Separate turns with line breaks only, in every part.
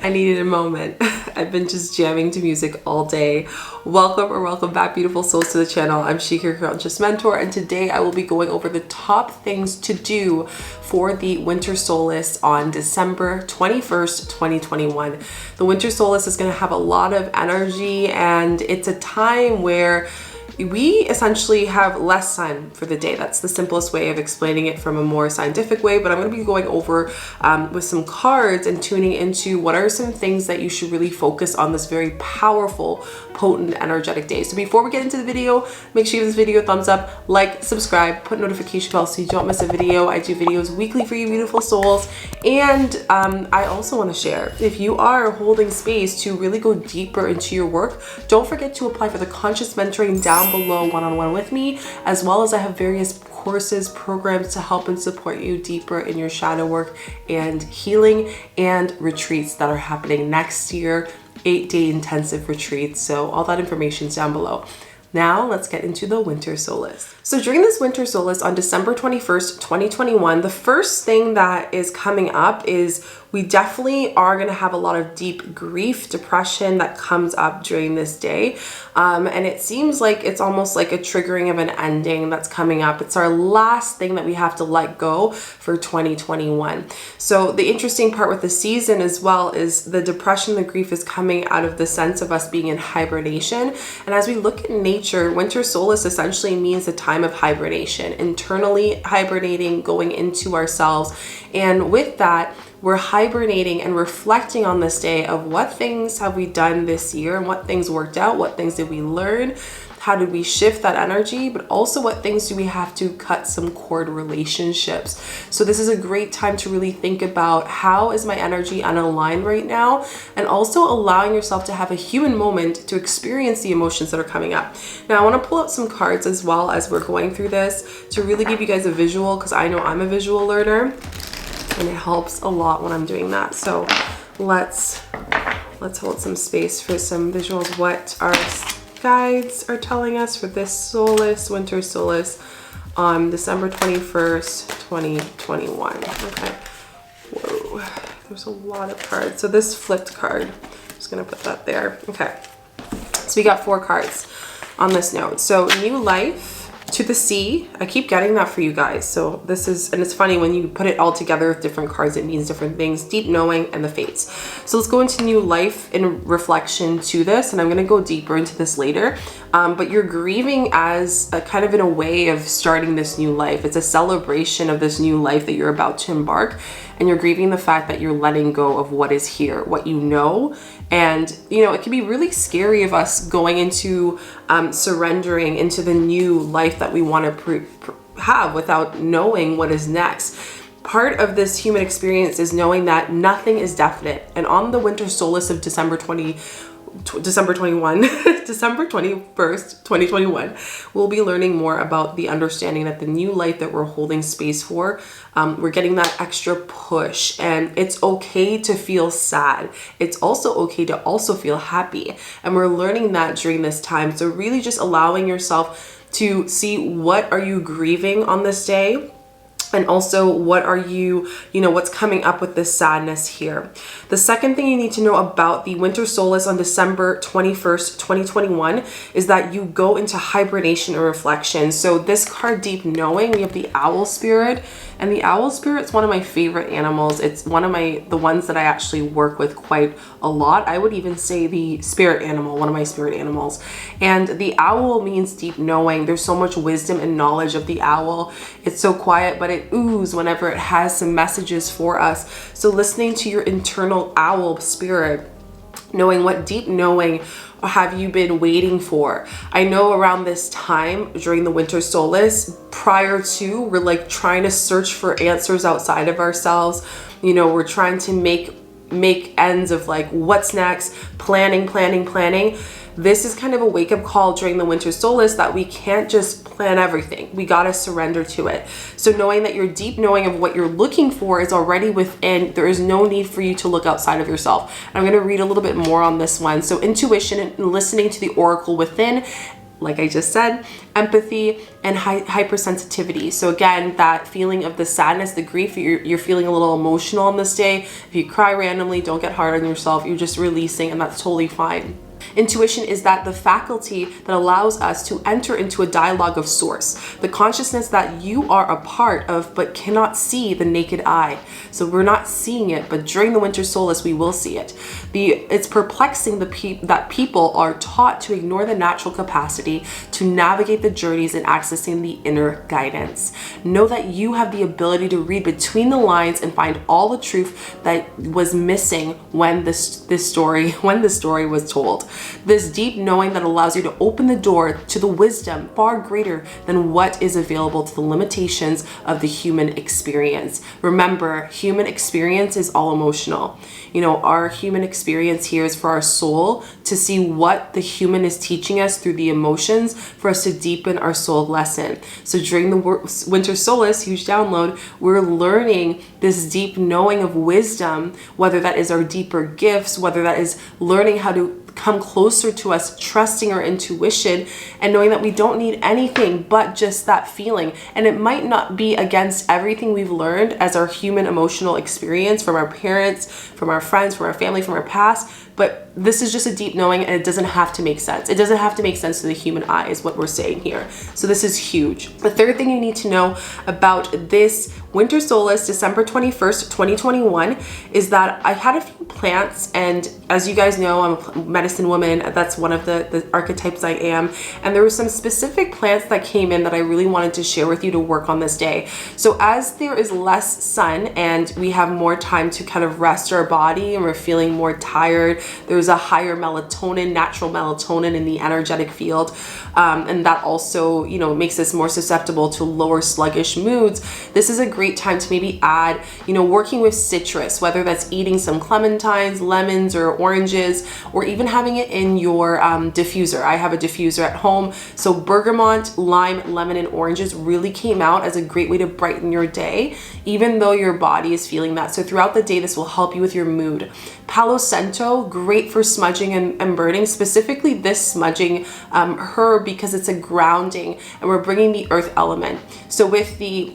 I needed a moment. I've been just jamming to music all day. Welcome back, beautiful souls, to the channel. I'm Shika, your conscious mentor, and today I will be going over the top things to do for the winter solstice on December 21st, 2021. The winter solstice is going to have a lot of energy, and it's a time where we essentially have less sun for the day. That's the simplest way of explaining it from a more scientific way, but I'm going to be going over with some cards and tuning into what are some things that you should really focus on this very powerful, potent, energetic day. So before we get into the video, make sure you give this video a thumbs up, like, subscribe, put notification bell so you don't miss a video. I do videos weekly for you beautiful souls. And I also want to share, if you are holding space to really go deeper into your work, don't forget to apply for the conscious mentoring down below one-on-one with me, as well as I have various courses, programs to help and support you deeper in your shadow work and healing, and retreats that are happening next year, 8-day intensive retreats. So all that information is down below. Now let's get into the winter solstice. So during this winter solstice on December 21st, 2021, the first thing that is coming up is we definitely are going to have a lot of deep grief, depression that comes up during this day. And it seems like it's almost like a triggering of an ending that's coming up. It's our last thing that we have to let go for 2021. So the interesting part with the season as well is the depression, the grief is coming out of the sense of us being in hibernation. And as we look at nature, winter solstice essentially means the time of hibernation, internally hibernating, going into ourselves. And with that, we're hibernating and reflecting on this day of what things have we done this year and what things worked out, what things did we learn, how did we shift that energy, but also what things do we have to cut some cord relationships. So this is a great time to really think about how is my energy unaligned right now, and also allowing yourself to have a human moment to experience the emotions that are coming up. Now I want to pull up some cards as well as we're going through this to really give you guys a visual, because I know I'm a visual learner. And it helps a lot when I'm doing that. So let's hold some space for some visuals. What our guides are telling us for this solstice, winter solstice on December 21st, 2021. Okay. Whoa, there's a lot of cards. So this flipped card, I'm just gonna put that there. Okay. So we got 4 cards on this note. So new life, to the sea. I keep getting that for you guys. So this is, and it's funny when you put it all together with different cards, it means different things. Deep knowing and the fates. So let's go into new life in reflection to this, and I'm going to go deeper into this later. But you're grieving as a kind of in a way of starting this new life. It's a celebration of this new life that you're about to embark, and you're grieving the fact that you're letting go of what is here, what you know. And you know, it can be really scary of us going into surrendering into the new life that we want to have without knowing what is next. Part of this human experience is knowing that nothing is definite. And on the winter solstice of December 21st, 2021, we'll be learning more about the understanding that the new life that we're holding space for, we're getting that extra push, and it's okay to feel sad. It's also okay to also feel happy. And we're learning that during this time. So really just allowing yourself to see what are you grieving on this day, and also what are you know, what's coming up with this sadness here. The second thing you need to know about the winter solstice on December 21st, 2021 is that you go into hibernation or reflection. So this card, deep knowing, we have the owl spirit, and the owl spirit's one of my favorite animals. It's one of the ones that I actually work with quite a lot. I would even say the spirit animal, one of my spirit animals. And the owl means deep knowing. There's so much wisdom and knowledge of the owl. It's so quiet, but it oozes whenever it has some messages for us. So listening to your internal owl spirit, knowing what deep knowing have you been waiting for. I know around this time during the winter solstice, prior to, we're like trying to search for answers outside of ourselves. You know, we're trying to make ends of like what's next, planning. This is kind of a wake-up call during the winter solstice that we can't just plan everything. We gotta surrender to it. So knowing that your deep knowing of what you're looking for is already within, there is no need for you to look outside of yourself. I'm gonna read a little bit more on this one. So intuition and listening to the oracle within, like I just said, empathy, and hypersensitivity. So again, that feeling of the sadness, the grief, you're feeling a little emotional on this day. If you cry randomly, don't get hard on yourself. You're just releasing, and that's totally fine. Intuition is that the faculty that allows us to enter into a dialogue of source, the consciousness that you are a part of but cannot see the naked eye. So we're not seeing it, but during the winter solstice we will see it. It's perplexing that people are taught to ignore the natural capacity to navigate the journeys and accessing the inner guidance. Know that you have the ability to read between the lines and find all the truth that was missing when the story was told. This deep knowing that allows you to open the door to the wisdom far greater than what is available to the limitations of the human experience. Remember, human experience is all emotional. You know, our human experience here is for our soul to see what the human is teaching us through the emotions, for us to deepen our soul lesson. So during the winter solstice, huge download, we're learning this deep knowing of wisdom, whether that is our deeper gifts, whether that is learning how to come closer to us, trusting our intuition and knowing that we don't need anything but just that feeling. And it might not be against everything we've learned as our human emotional experience from our parents, from our friends, from our family, from our past, but this is just a deep knowing, and it doesn't have to make sense. It doesn't have to make sense to the human eye is what we're saying here. So this is huge. The third thing you need to know about this winter solstice, December 21st, 2021, is that I had a few plants, and as you guys know, I'm a medicine woman. That's one of the archetypes I am. And there were some specific plants that came in that I really wanted to share with you to work on this day. So as there is less sun and we have more time to kind of rest our body and we're feeling more tired, there's a higher melatonin, natural melatonin in the energetic field. And that also, you know, makes us more susceptible to lower sluggish moods. This is a great time to maybe add, you know, working with citrus, whether that's eating some clementines, lemons, or oranges, or even having it in your diffuser. I have a diffuser at home. So bergamot, lime, lemon, and oranges really came out as a great way to brighten your day, even though your body is feeling that. So throughout the day, this will help you with your mood. Palo Santo, great for smudging and burning, specifically this smudging herb because it's a grounding and we're bringing the earth element. So with the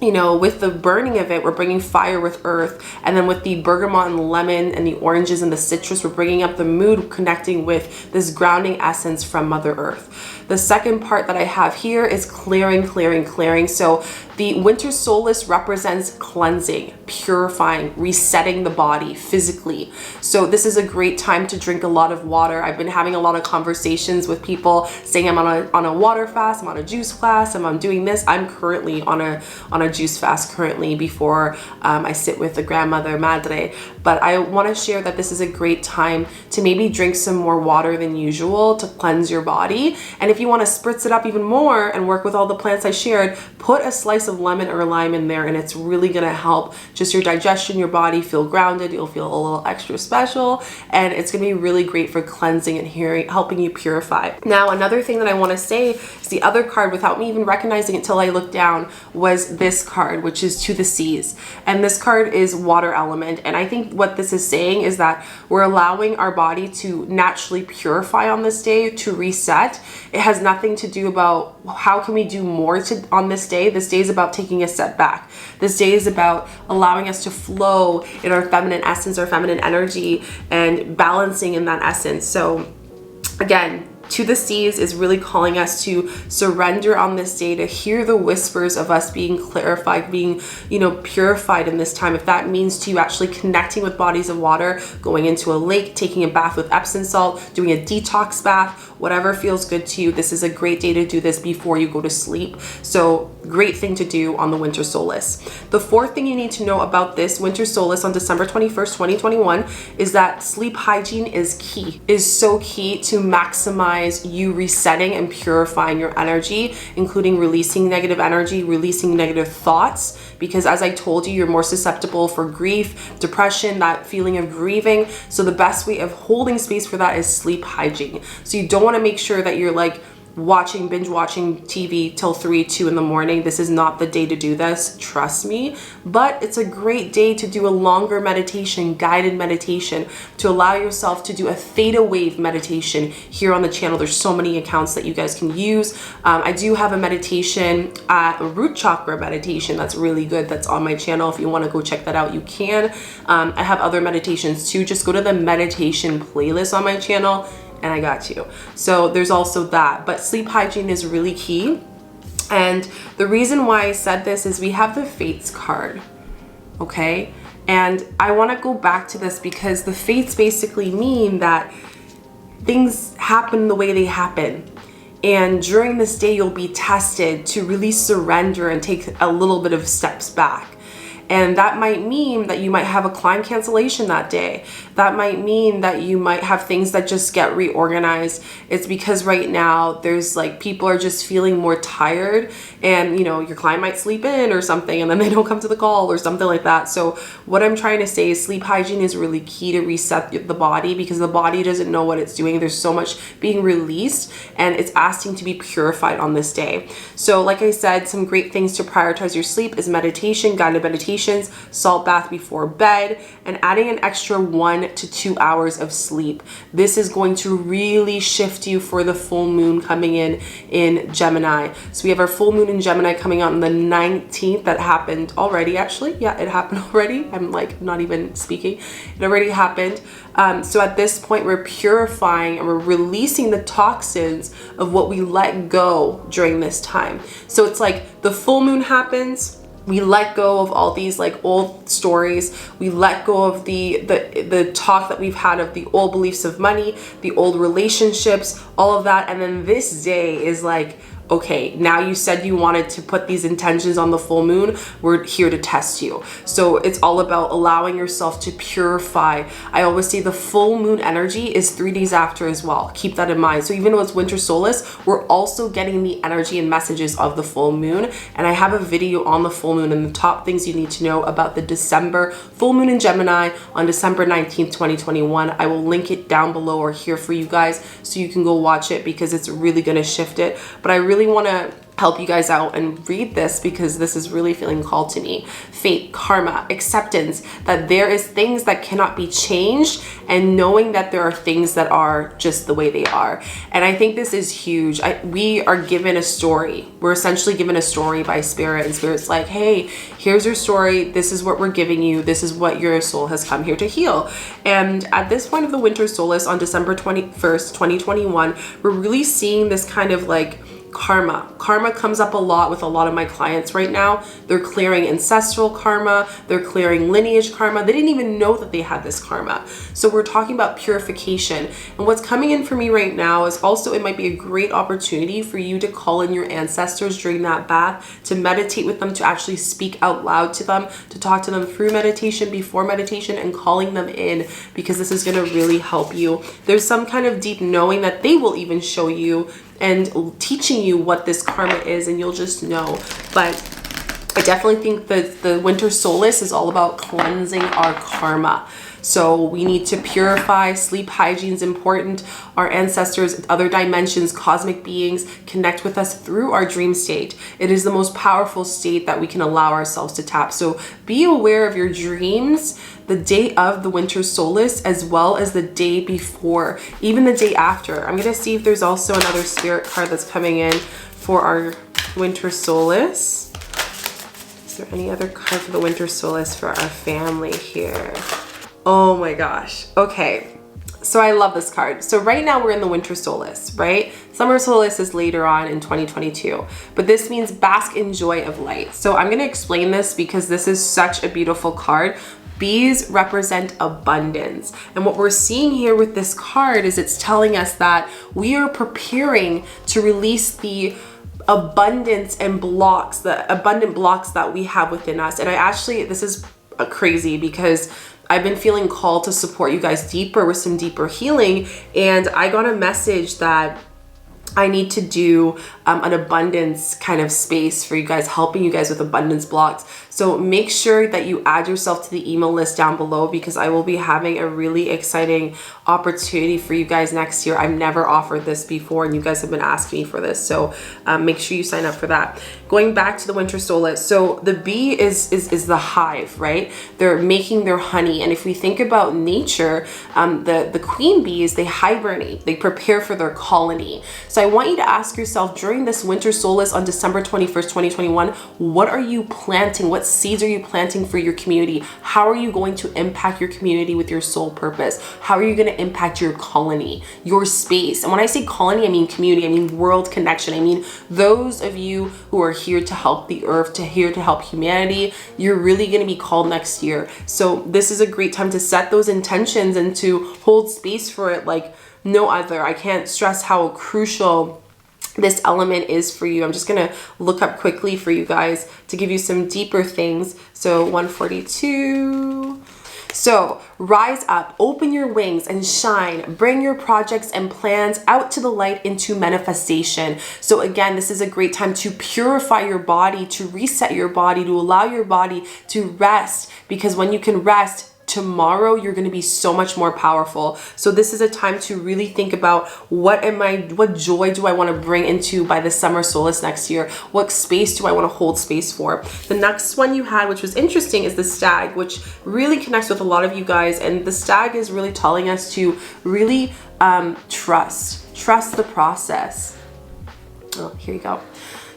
with the burning of it, we're bringing fire with earth. And then with the bergamot and the lemon and the oranges and the citrus, we're bringing up the mood, connecting with this grounding essence from Mother Earth. The second part that I have here is clearing. So the winter solstice represents cleansing, purifying, resetting the body physically. So this is a great time to drink a lot of water. I've been having a lot of conversations with people saying I'm on a water fast, I'm on a juice fast, I'm doing this. I'm currently on a juice fast currently before I sit with the grandmother madre. But I want to share that this is a great time to maybe drink some more water than usual to cleanse your body. And if you want to spritz it up even more and work with all the plants I shared, put a slice of lemon or lime in there, and it's really going to help just your digestion, your body feel grounded. You'll feel a little extra special, and it's going to be really great for cleansing and helping you purify. Now, another thing that I want to say is the other card, without me even recognizing it till I looked down, was this card, which is To the Seas. And this card is water element. And I think what this is saying is that we're allowing our body to naturally purify on this day, to reset. It has nothing to do about how can we do more on this day. This day is about taking a step back. This day is about allowing us to flow in our feminine essence, our feminine energy, and balancing in that essence. So again, To the Seas is really calling us to surrender on this day, to hear the whispers of us being clarified, being, purified in this time. If that means to you actually connecting with bodies of water, going into a lake, taking a bath with Epsom salt, doing a detox bath, whatever feels good to you, this is a great day to do this before you go to sleep. So great thing to do on the winter solstice. The fourth thing you need to know about this winter solstice on December 21st, 2021 is that sleep hygiene is so key to maximize you resetting and purifying your energy, including releasing negative energy, releasing negative thoughts, because as I told you, you're more susceptible for grief, depression, that feeling of grieving. So the best way of holding space for that is sleep hygiene. So you don't want to make sure that you're binge watching TV till 3, 2 in the morning, this is not the day to do this, trust me. But it's a great day to do a longer meditation, guided meditation, to allow yourself to do a theta wave meditation here on the channel. There's so many accounts that you guys can use. I do have a meditation, a root chakra meditation that's really good, that's on my channel. If you want to go check that out, you can. I have other meditations too. Just go to the meditation playlist on my channel and I got you. So there's also that, but sleep hygiene is really key. And the reason why I said this is we have the Fates card, okay? And I want to go back to this because the Fates basically mean that things happen the way they happen. And during this day, you'll be tested to really surrender and take a little bit of steps back. And that might mean that you might have a client cancellation that day. That might mean that you might have things that just get reorganized. It's because right now there's like, people are just feeling more tired, and you know, your client might sleep in or something and then they don't come to the call or something like that. So what I'm trying to say is sleep hygiene is really key to reset the body, because the body doesn't know what it's doing. There's so much being released and it's asking to be purified on this day. So like I said, some great things to prioritize your sleep is meditation, guided meditation, salt bath before bed, and adding an extra 1 to 2 hours of sleep. This is going to really shift you for the full moon coming in Gemini. So we have our full moon in Gemini coming out on the 19th. That happened already, actually. Yeah, it happened already. I'm like not even speaking. It already happened. So at this point, we're purifying and we're releasing the toxins of what we let go during this time. So it's like the full moon happens, we let go of all these like old stories. We let go of the talk that we've had of the old beliefs of money, the old relationships, all of that. And then this day is like, okay, now you said you wanted to put these intentions on the full moon. We're here to test you. So it's all about allowing yourself to purify. I always say the full moon energy is 3 days after as well. Keep that in mind. So even though it's winter solstice, we're also getting the energy and messages of the full moon. And I have a video on the full moon and the top things you need to know about the December full moon in Gemini on December 19th, 2021. I will link it down below or here for you guys so you can go watch it, because it's really going to shift it. But I really want to help you guys out and read this because this is really feeling called to me. Fate, karma, acceptance, that there is things that cannot be changed, and knowing that there are things that are just the way they are. And I think this is huge. We are given a story. We're essentially given a story by Spirit, and Spirit's like, hey, here's your story. This is what we're giving you. This is what your soul has come here to heal. And at this point of the winter solstice on December 21st, 2021, we're really seeing this kind of like karma. Karma comes up a lot with a lot of my clients right now. They're clearing ancestral karma. They're clearing lineage karma. They didn't even know that they had this karma. So we're talking about purification. And what's coming in for me right now is also, it might be a great opportunity for you to call in your ancestors during that bath, to meditate with them, to actually speak out loud to them, to talk to them through meditation, before meditation, and calling them in, because this is going to really help you. There's some kind of deep knowing that they will even show you and teaching you what this karma is, and you'll just know. But I definitely think that the winter solstice is all about cleansing our karma. So we need to purify. Sleep hygiene is important. Our ancestors, other dimensions, cosmic beings connect with us through our dream state. It is the most powerful state that we can allow ourselves to tap. So be aware of your dreams the day of the winter solstice, as well as the day before, even the day after. I'm gonna see if there's also another spirit card that's coming in for our winter solstice. Is there any other card for the winter solstice for our family here? Oh my gosh. Okay. So I love this card. So right now we're in the winter solstice, right? Summer solstice is later on in 2022, but this means bask in joy of light. So I'm going to explain this because this is such a beautiful card. Bees represent abundance. And what we're seeing here with this card is it's telling us that we are preparing to release the abundance and blocks, the abundant blocks that we have within us. And I actually, this is crazy because I've been feeling called to support you guys deeper with some deeper healing. And I got a message that I need to do an abundance kind of space for you guys, helping you guys with abundance blocks. So make sure that you add yourself to the email list down below, because I will be having a really exciting opportunity for you guys next year. I've never offered this before, and you guys have been asking me for this. So make sure you sign up for that. Going back to the winter solstice. So the bee is the hive, right? They're making their honey. And if we think about nature, the queen bees, they hibernate, they prepare for their colony. So I want you to ask yourself during this winter solstice on December 21st, 2021, what are you planting? What seeds are you planting for your community? How are you going to impact your community with your soul purpose? How are you going to impact your colony, your space? And when I say colony, I mean community, I mean world connection. I mean those of you who are here to help the earth, here to help humanity. You're really going to be called next year. So this is a great time to set those intentions and to hold space for it like no other. I can't stress how crucial this element is for you. I'm just gonna look up quickly for you guys to give you some deeper things. So 142. So rise up, open your wings and shine. Bring your projects and plans out to the light into manifestation. So again, this is a great time to purify your body, to reset your body, to allow your body to rest, because when you can rest, tomorrow you're going to be so much more powerful. So this is a time to really think about what joy do I want to bring into by the summer solstice next year? What space do I want to hold space for? The next one you had, which was interesting, is the stag, which really connects with a lot of you guys. And the stag is really telling us to really trust the process. Oh, here you go.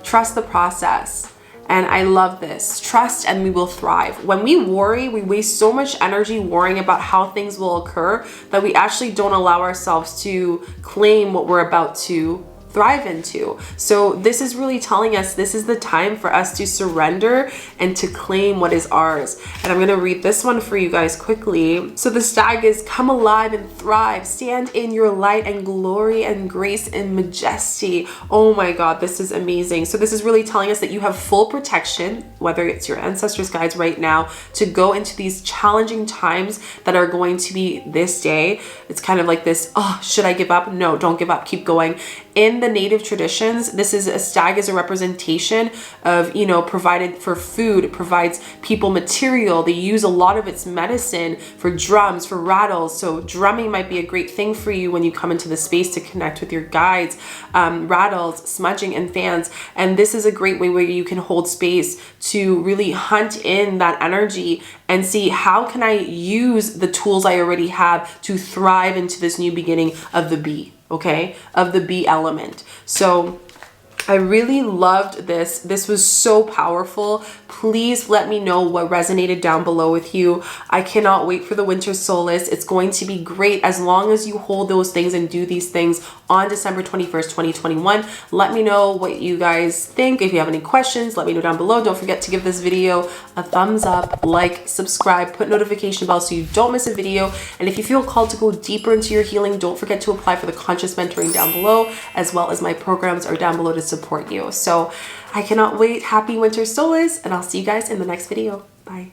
Trust the process. And I love this. Trust and we will thrive. When we worry, we waste so much energy worrying about how things will occur that we actually don't allow ourselves to claim what we're about to thrive into. So this is really telling us this is the time for us to surrender and to claim what is ours. And I'm going to read this one for you guys quickly. So the stag is, come alive and thrive, stand in your light and glory and grace and majesty. Oh my God, this is amazing. So this is really telling us that you have full protection, whether it's your ancestors' guides right now, to go into these challenging times that are going to be this day. It's kind of like this, oh, should I give up? No, don't give up, keep going. In the native traditions, this is a stag is a representation of, provided for food. It provides people material. They use a lot of its medicine for drums, for rattles. So drumming might be a great thing for you when you come into the space to connect with your guides, rattles, smudging, and fans. And this is a great way where you can hold space to really hunt in that energy and see how can I use the tools I already have to thrive into this new beginning of the bee. Okay, of the bee element. So I really loved this. This was so powerful. Please let me know what resonated down below with you. I cannot wait for the winter solstice. It's going to be great as long as you hold those things and do these things on December 21st, 2021. Let me know what you guys think. If you have any questions, let me know down below. Don't forget to give this video a thumbs up, like, subscribe, put notification bell so you don't miss a video. And if you feel called to go deeper into your healing, don't forget to apply for the conscious mentoring down below, as well as my programs are down below to support you. So I cannot wait. Happy winter solstice, and I'll see you guys in the next video. Bye.